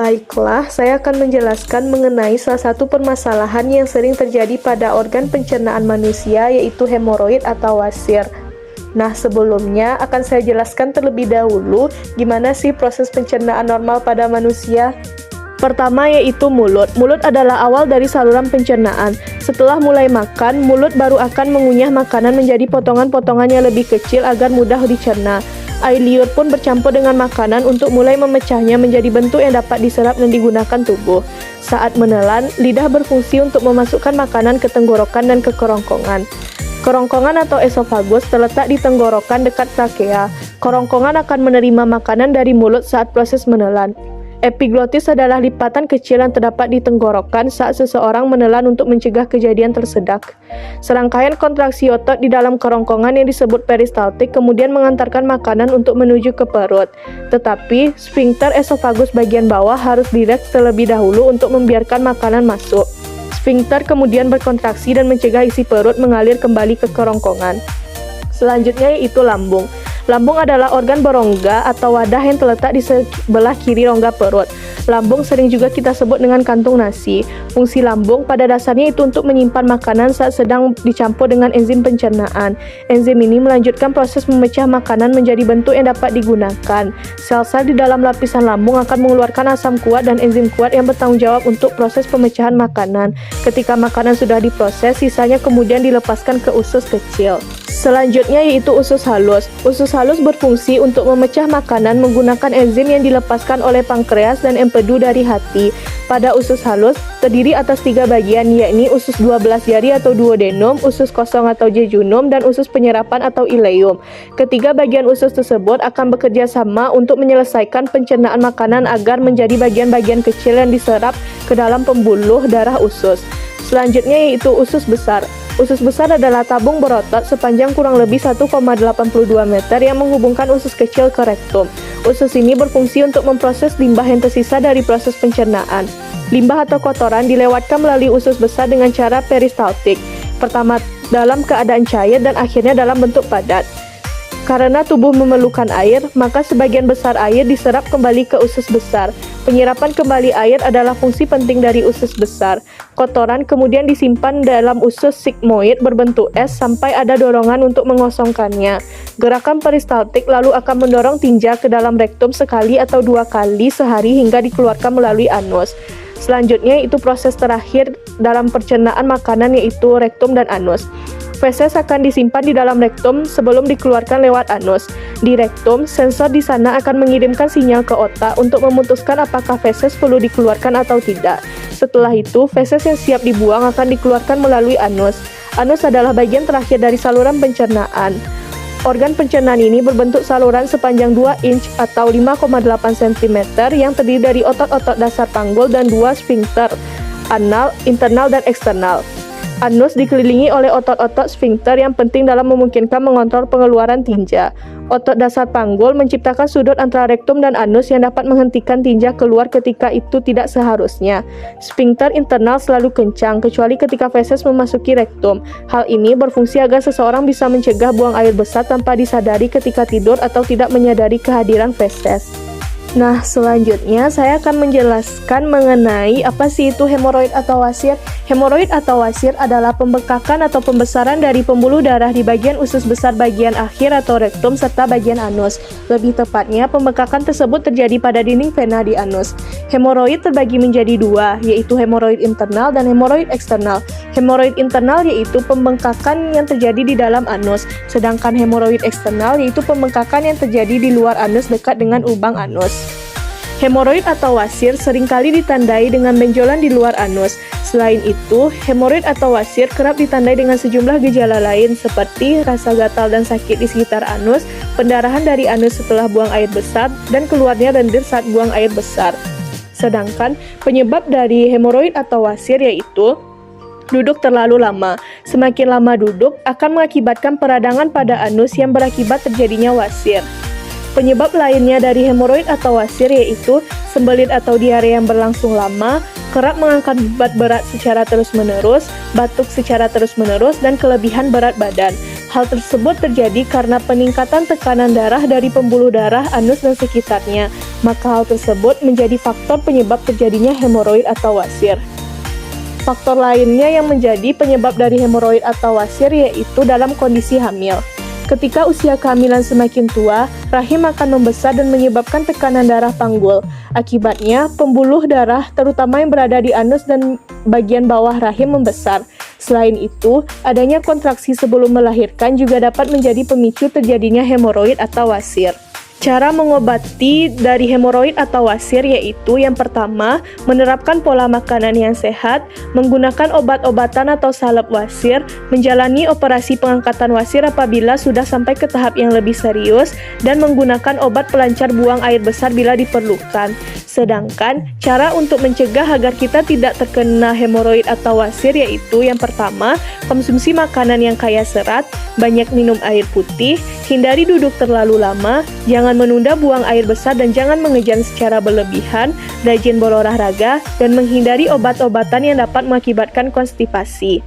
Baiklah, saya akan menjelaskan mengenai salah satu permasalahan yang sering terjadi pada organ pencernaan manusia, yaitu hemoroid atau wasir. Nah, sebelumnya akan saya jelaskan terlebih dahulu gimana sih proses pencernaan normal pada manusia. Pertama yaitu mulut. Mulut adalah awal dari saluran pencernaan. Setelah mulai makan, mulut baru akan mengunyah makanan menjadi potongan-potongan yang lebih kecil agar mudah dicerna. Air liur pun bercampur dengan makanan untuk mulai memecahnya menjadi bentuk yang dapat diserap dan digunakan tubuh. Saat menelan, lidah berfungsi untuk memasukkan makanan ke tenggorokan dan ke kerongkongan. Kerongkongan atau esofagus terletak di tenggorokan dekat trakea. Kerongkongan akan menerima makanan dari mulut saat proses menelan. Epiglotis adalah lipatan kecil yang terdapat di tenggorokan saat seseorang menelan untuk mencegah kejadian tersedak. Serangkaian kontraksi otot di dalam kerongkongan yang disebut peristaltik kemudian mengantarkan makanan untuk menuju ke perut. Tetapi, sfinkter esofagus bagian bawah harus direks terlebih dahulu untuk membiarkan makanan masuk. Sfinkter kemudian berkontraksi dan mencegah isi perut mengalir kembali ke kerongkongan. Selanjutnya yaitu lambung. Lambung adalah organ berongga atau wadah yang terletak di sebelah kiri rongga perut. Lambung sering juga kita sebut dengan kantung nasi. Fungsi lambung pada dasarnya itu untuk menyimpan makanan saat sedang dicampur dengan enzim pencernaan. Enzim ini melanjutkan proses memecah makanan menjadi bentuk yang dapat digunakan. Sel-sel di dalam lapisan lambung akan mengeluarkan asam kuat dan enzim kuat yang bertanggung jawab untuk proses pemecahan makanan. Ketika makanan sudah diproses, sisanya kemudian dilepaskan ke usus kecil. Selanjutnya yaitu usus halus. Usus halus berfungsi untuk memecah makanan menggunakan enzim yang dilepaskan oleh pankreas dan empedu dari hati. Pada usus halus terdiri atas 3 bagian, yakni usus 12 jari atau duodenum, usus kosong atau jejunum, dan usus penyerapan atau ileum. Ketiga bagian usus tersebut akan bekerja sama untuk menyelesaikan pencernaan makanan agar menjadi bagian-bagian kecil yang diserap ke dalam pembuluh darah usus. Selanjutnya yaitu usus besar. Usus besar adalah tabung berotot sepanjang kurang lebih 1,82 meter yang menghubungkan usus kecil ke rektum. Usus ini berfungsi untuk memproses limbah yang tersisa dari proses pencernaan. Limbah atau kotoran dilewatkan melalui usus besar dengan cara peristaltik. Pertama dalam keadaan cair dan akhirnya dalam bentuk padat. Karena tubuh memerlukan air, maka sebagian besar air diserap kembali ke usus besar. Penyerapan kembali air adalah fungsi penting dari usus besar. Kotoran kemudian disimpan dalam usus sigmoid berbentuk S sampai ada dorongan untuk mengosongkannya. Gerakan peristaltik lalu akan mendorong tinja ke dalam rektum sekali atau 2 kali sehari hingga dikeluarkan melalui anus. Selanjutnya itu proses terakhir dalam pencernaan makanan yaitu rektum dan anus. Feses akan disimpan di dalam rektum sebelum dikeluarkan lewat anus. Di rektum, sensor di sana akan mengirimkan sinyal ke otak untuk memutuskan apakah feses perlu dikeluarkan atau tidak. Setelah itu, feses yang siap dibuang akan dikeluarkan melalui anus. Anus adalah bagian terakhir dari saluran pencernaan. Organ pencernaan ini berbentuk saluran sepanjang 2 inch atau 5,8 cm yang terdiri dari otot-otot dasar panggul dan 2 sfinkter, anal, internal, dan eksternal. Anus dikelilingi oleh otot-otot sfinkter yang penting dalam memungkinkan mengontrol pengeluaran tinja. Otot dasar panggul menciptakan sudut antara rektum dan anus yang dapat menghentikan tinja keluar ketika itu tidak seharusnya. Sfinkter internal selalu kencang, kecuali ketika feses memasuki rektum. Hal ini berfungsi agar seseorang bisa mencegah buang air besar tanpa disadari ketika tidur atau tidak menyadari kehadiran feses. Nah, selanjutnya saya akan menjelaskan mengenai apa sih itu hemoroid atau wasir. Hemoroid atau wasir adalah pembekakan atau pembesaran dari pembuluh darah di bagian usus besar bagian akhir atau rektum serta bagian anus. Lebih tepatnya, pembekakan tersebut terjadi pada dinding vena di anus. Hemoroid terbagi menjadi 2, yaitu hemoroid internal dan hemoroid eksternal. Hemoroid internal yaitu pembengkakan yang terjadi di dalam anus, sedangkan hemoroid eksternal yaitu pembengkakan yang terjadi di luar anus dekat dengan lubang anus. Hemoroid atau wasir seringkali ditandai dengan benjolan di luar anus. Selain itu, hemoroid atau wasir kerap ditandai dengan sejumlah gejala lain seperti rasa gatal dan sakit di sekitar anus, pendarahan dari anus setelah buang air besar, dan keluarnya lendir saat buang air besar. Sedangkan penyebab dari hemoroid atau wasir yaitu duduk terlalu lama. Semakin lama duduk akan mengakibatkan peradangan pada anus yang berakibat terjadinya wasir. Penyebab lainnya dari hemoroid atau wasir yaitu sembelit atau diare yang berlangsung lama, kerap mengangkat beban berat secara terus-menerus, batuk secara terus-menerus, dan kelebihan berat badan. Hal tersebut terjadi karena peningkatan tekanan darah dari pembuluh darah, anus, dan sekitarnya. maka hal tersebut menjadi faktor penyebab terjadinya hemoroid atau wasir. Faktor lainnya yang menjadi penyebab dari hemoroid atau wasir yaitu dalam kondisi hamil. Ketika usia kehamilan semakin tua, rahim akan membesar dan menyebabkan tekanan darah panggul. Akibatnya, pembuluh darah terutama yang berada di anus dan bagian bawah rahim membesar. Selain itu, adanya kontraksi sebelum melahirkan juga dapat menjadi pemicu terjadinya hemoroid atau wasir. Cara mengobati dari hemoroid atau wasir yaitu yang pertama, menerapkan pola makanan yang sehat, menggunakan obat-obatan atau salep wasir, menjalani operasi pengangkatan wasir apabila sudah sampai ke tahap yang lebih serius, dan menggunakan obat pelancar buang air besar bila diperlukan. Sedangkan, cara untuk mencegah agar kita tidak terkena hemoroid atau wasir yaitu yang pertama, konsumsi makanan yang kaya serat, banyak minum air putih, hindari duduk terlalu lama, jangan menunda buang air besar dan jangan mengejan secara berlebihan, rajin berolahraga, dan menghindari obat-obatan yang dapat mengakibatkan konstipasi.